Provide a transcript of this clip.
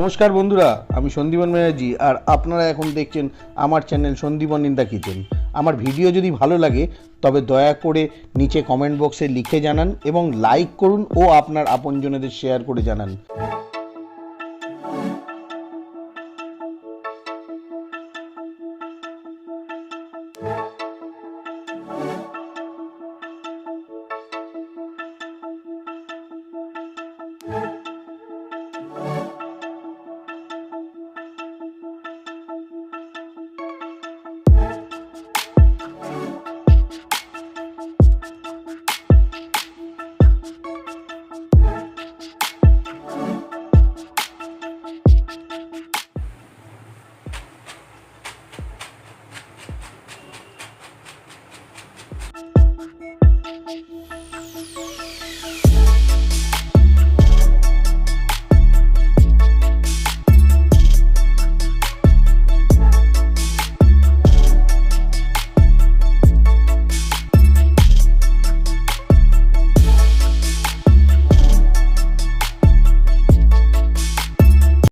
নমস্কার বন্ধুরা, আমি সন্দীপন ব্যানার্জি আর আপনারা এখন দেখছেন আমার channel Sandipan in the kitchen. আমার ভিডিও যদি ভালো লাগে তবে দয়া করে নিচে কমেন্ট বক্সে লিখে জানান এবং লাইক করুন ও আপনার আপনজনেদের শেয়ার করে জানান।